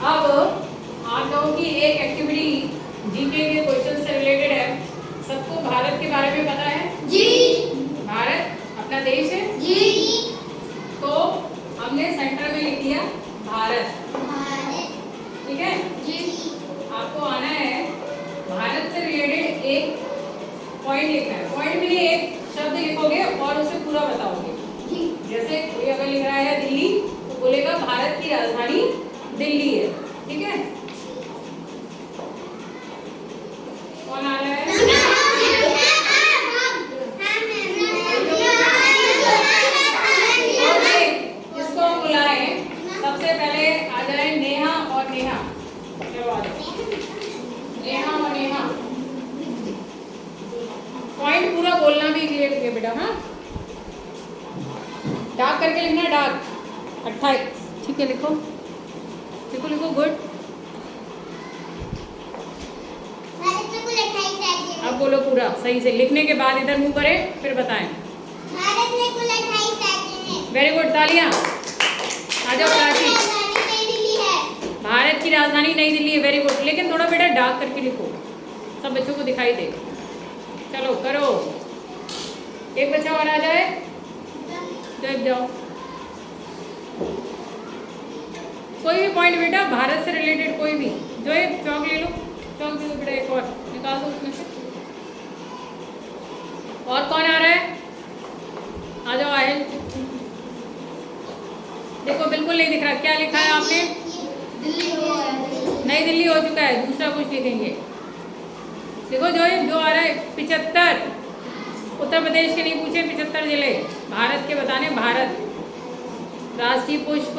अब आप लोगों की एक एक्टिविटी जीके के क्वेश्चन से रिलेटेड है। सबको भारत के बारे में पता है जी। भारत अपना देश है जी। तो हमने सेंटर में लिख दिया भारत। ठीक है जी। आपको आना है भारत से रिलेटेड एक पॉइंट लिखना है। पॉइंट के लिए एक शब्द लिखोगे और उसे पूरा बताओगे। जैसे कोई अगर लिख रहा है दिल्ली तो बोलेगा भारत की राजधानी दिल्ली है। ठीक है कौन आ रहा है? जिसको बुलाए सबसे पहले आ जाए नेहा और नेहा। चलो आ जाओ नेहा और नेहा। पॉइंट पूरा बोलना भी क्लियर है बेटा। हाँ डार्क करके लिखना है डार्क 28। ठीक है लिखो लिखो लिखो गुड। अब बोलो पूरा सही से लिखने के बाद इधर मुंह करें फिर बताएं। भारत में कुल 28 राज्य हैं। वेरी गुड तालियां। आ जाओ प्राची। भारत की राजधानी नई दिल्ली है। वेरी गुड लेकिन थोड़ा बेटा डार्क करके लिखो सब बच्चों को दिखाई दे। चलो करो एक बच्चा और आ जाए जब जाओ। कोई भी पॉइंट बेटा भारत से रिलेटेड कोई भी जो है चौक ले लो। चौक दे दो बेटा एक और निकाल दो उसमें से। और कौन आ रहा है? आ जाओ आहिल। देखो बिल्कुल नहीं दिख रहा क्या लिखा है आपने? नई दिल्ली हो चुका है। दूसरा कुछ लिखेंगे। देखो जो आ रहा है 75। उत्तर प्रदेश के नहीं पूछे 75 जिले भारत के बताने। भारत राष्ट्रीय पुष्प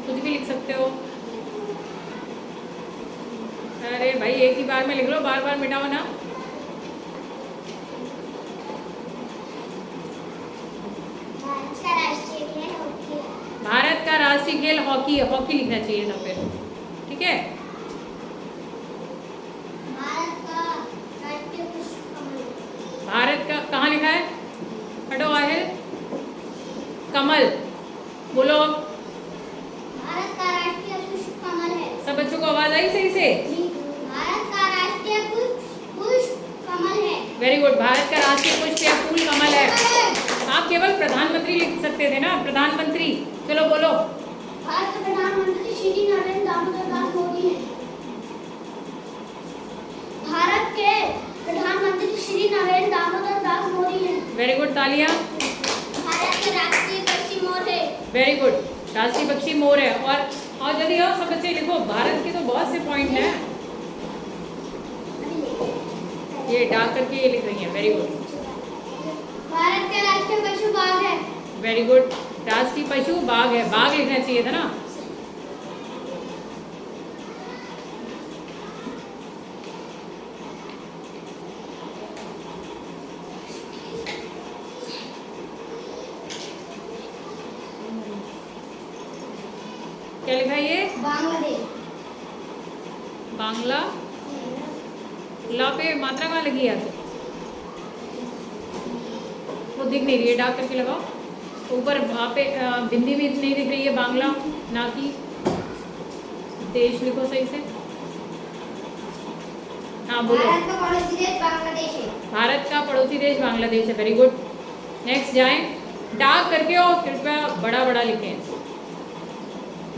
कुछ भी लिख सकते हो। अरे भाई एक ही बार में लिख लो बार बार मिटाओ ना। भारत का राष्ट्रीय खेल हॉकी है। हॉकी लिखना चाहिए ना फिर। ठीक है भारत का कहाँ लिखा है? हटो आहिल। कमल बोलो। भारत का राष्ट्रीय पुष्प कमल है। सब बच्चों को आवाज आई सही से? भारत का राष्ट्रीय पुष्प कमल है। वेरी गुड भारत का राष्ट्रीय पुष्प या फूल कमल है। आप केवल प्रधानमंत्री लिख सकते थे ना प्रधानमंत्री। चलो बोलो। भारत के प्रधानमंत्री श्री नरेंद्र दामोदर दास मोदी हैं। भारत के प्रधानमंत्री श्री नरेंद्र दामोदर दास मोदी हैं। वेरी गुड तालियां। भारत के राष्ट्रीय पक्षी मोर है। वेरी गुड राष्ट्रीय पक्षी मोर है। और जल्दी आओ सब बच्चे लिखो। भारत के तो बहुत से पॉइंट हैं। ये डार्क करके ये लिख रही हैं। वेरी गुड भारत का राष्ट्रीय पशु बाघ है। वेरी गुड राष्ट्रीय पशु बाघ है। बाघ लिखना चाहिए था ना। क्या लिखा है ये? बांग्लादेश। बांग्ला ला पे मात्रा कहाँ लगी है? वो दिख नहीं रही है डार्क करके लगाओ। ऊपर वहाँ पे बिंदी भी नहीं दिख रही है। बांग्ला ना कि देश लिखो सही से। हाँ बोलो। भारत का पड़ोसी देश बांग्लादेश है। भारत का पड़ोसी देश बांग्लादेश है। वेरी गुड नेक्स्ट जाएं। डार्क करके और कृपया बड़ा बड़ा लिखें।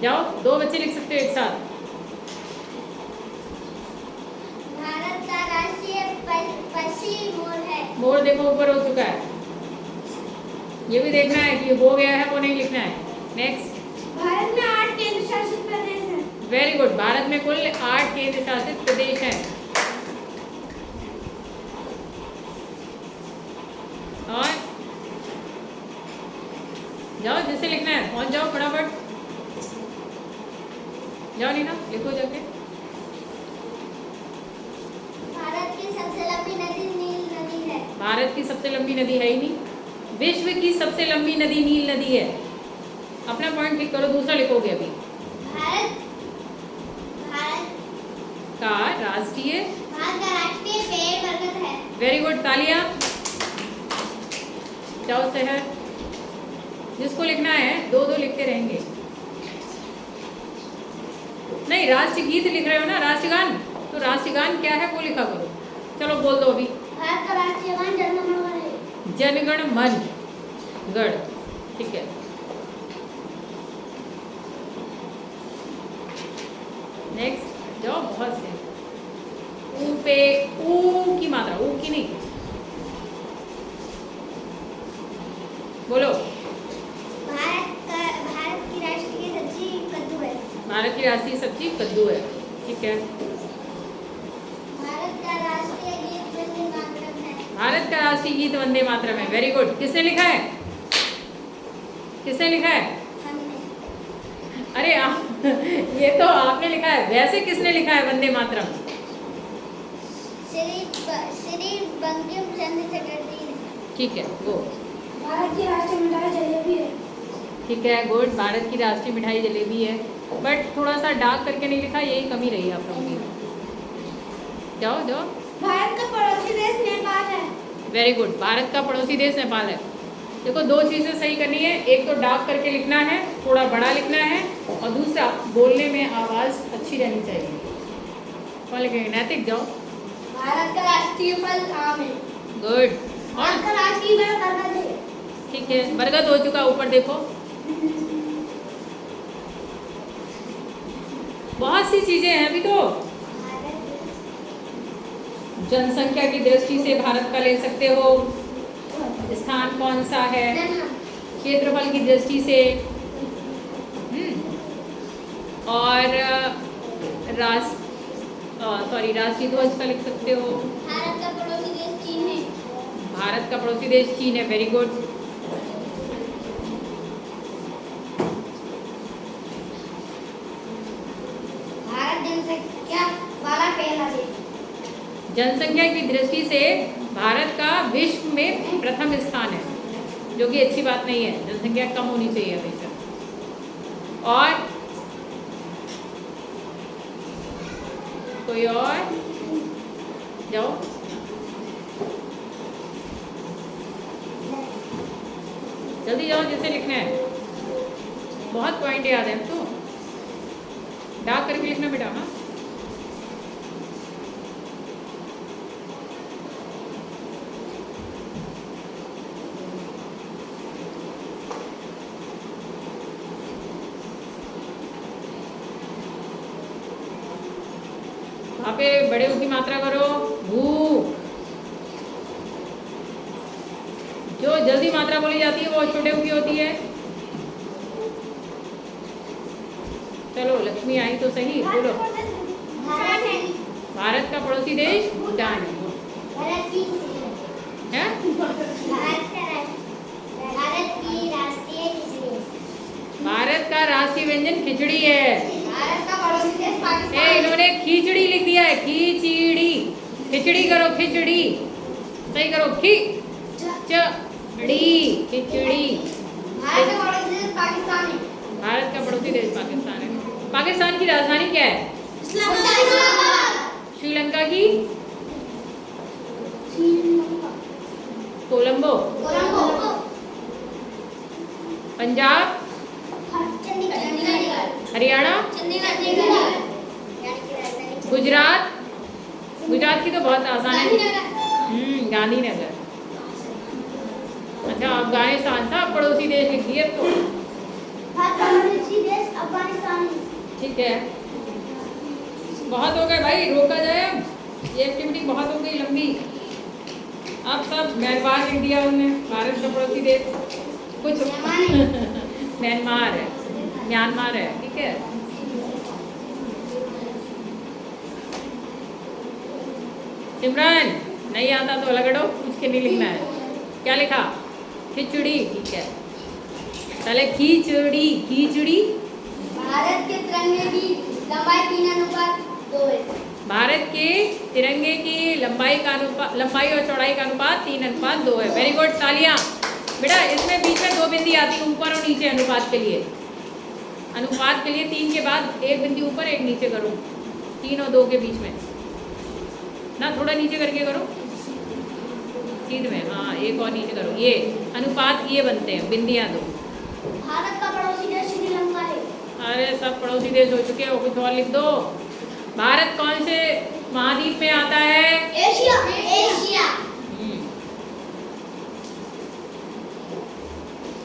जाओ दो बच्चे लिख सकते हो एक साथ। भारत का राष्ट्रीय पक्षी मोर है। मोर देखो ऊपर हो चुका है। ये भी देखना है कि हो गया है वो नहीं लिखना है। नेक्स्ट भारत में 8 केंद्र शासित प्रदेश हैं। वेरी गुड भारत में कुल 8 केंद्र शासित प्रदेश हैं। और जाओ जिसे लिखना है पहुंच जाओ फटाफट। जाओ नीना लिखो जाके। भारत की सबसे लंबी नदी नील नदी है। भारत की सबसे लंबी नदी है ही नहीं। विश्व की सबसे लंबी नदी नील नदी है। अपना पॉइंट क्लिक करो। दूसरा लिखोगे अभी। भारत का राष्ट्रीय पेड़ बरगद है। वेरी गुड तालियां। जाओ शहर। जिसको लिखना है दो दो लिखते रहेंगे। नहीं, राष्ट्रगीत लिख रहे हो ना, राष्ट्रगान, तो राष्ट्रगान क्या है वो लिखा करो। चलो बोल दो अभी। भारत का राष्ट्रीय गान जनगण मन है। जनगण मन गण, ठीक है। नेक्स्ट जाओ, बहुत से ऊ पे ऊ की मात्रा, ऊ की नहीं, बोलो। भारत की राष्ट्रीय सब्जी कद्दू है। भारत की राष्ट्रीय सब्जी कद्दू है, ठीक है। भारत का राष्ट्रीय गीत वंदे मातरम है। भारत का राष्ट्रीय गीत वंदे मातरम है, वेरी गुड। किसने लिखा है, किसने लिखा है? हमने। अरे ये तो आपने लिखा है, वैसे किसने लिखा है वंदे मातरम? श्री बंकिम चंद्र चटर्जी ने। ठीक है, गो। भारत की राष्ट्रीय मिठाई जलेबी है। ठीक है, गुड। भारत की राष्ट्रीय मिठाई जलेबी है, बट थोड़ा सा डार्क करके नहीं लिखा, यही कमी रही आप लोगों की। जाओ जाओ। भारत का पड़ोसी देश नेपाल है। वेरी गुड, भारत का पड़ोसी देश नेपाल है। देखो, दो चीज़ें सही करनी है, एक तो डार्क करके लिखना है, थोड़ा बड़ा लिखना है, और दूसरा बोलने में आवाज़ अच्छी रहनी चाहिए। कौन लिखेंगे? नैतिक, जाओ। भारत का राष्ट्रीय फल आम है। गुड। भारत का राष्ट्रीय फल बरगद है। ठीक है, बरगद हो चुका, ऊपर देखो। बहुत सी चीजें हैं अभी तो। जनसंख्या की दृष्टि से भारत का ले सकते हो, स्थान कौन सा है, क्षेत्रफल की दृष्टि से, और राष्ट्रीय ध्वज का लिख सकते हो। भारत का पड़ोसी देश चीन है। भारत का पड़ोसी देश चीन है, वेरी गुड। भारत जनसंख्या वाला पहला देश। जनसंख्या की दृष्टि से भारत का विश्व में प्रथम स्थान है, जो कि अच्छी बात नहीं है, जनसंख्या कम होनी चाहिए हमेशा। और कोई और? जाओ। जल्दी जाओ, जिसे लिखना है। बहुत पॉइंट याद है तो, डार्क करके लिखना बेटा। हाँ, वहाँ पे बड़े ऊ की मात्रा करो, भू। जो जल्दी मात्रा बोली जाती है वो छोटे ऊ की होती है। चलो, लक्ष्मी आई तो सही, बोलो। भारत का पड़ोसी देश भूटान है। भारत का राष्ट्रीय व्यंजन खिचड़ी है। भारत का पड़ोसी देश पाकिस्तान। इन्होंने खिचड़ी लिख दिया है, खिचड़ी। खिचड़ी करो, खिचड़ी सही करो, खिचड़ी, खिचड़ी। भारत का पड़ोसी देश पाकिस्तान है। भारत का पड़ोसी देश पाकिस्तान है। पाकिस्तान की राजधानी क्या है? श्रीलंका की कोलंबो। पंजाब, हरियाणा, गुजरात। गुजरात की तो बहुत आसान है, गांधीनगर। अच्छा, अफगानिस्तान था पड़ोसी देश लिख दिए तो। अफगानिस्तान। ठीक है, बहुत हो गए भाई, रोका जाए अब। ये एक्टिविटी बहुत हो गई लंबी। अब सब म्यांमार लिख दिया उन्होंने, भारत का पड़ोसी देश कुछ म्यांमार है, म्यांमार है, ठीक है। सिमरन, नहीं आता तो अलग हटो, पूछ के नहीं लिखना है। क्या लिखा? खिचड़ी, ठीक है। पहले खिचड़ी, खिचड़ी। भारत के तिरंगे की लंबाई 3:2 है। भारत के तिरंगे की लंबाई का अनुपात, लंबाई और चौड़ाई का अनुपात 3:2 है। वेरी गुड, तालियां। बेटा, इसमें बीच में 2 बिंदी आती है, ऊपर और नीचे। अनुपात के लिए, अनुपात के लिए 3 के बाद 1 बिंदी ऊपर 1 नीचे करो, 3 और 2 के बीच में ना, थोड़ा नीचे करके करो सीध में। हाँ, 1 और नीचे करो। ये अनुपात ये बनते हैं, बिंदियां 2। भारत का पड़ोसी देश श्रीलंका है। अरे सब पड़ोसी देश हो चुके हैं, वो कुछ और लिख दो। भारत कौन से महाद्वीप में आता है? एशिया। एशिया।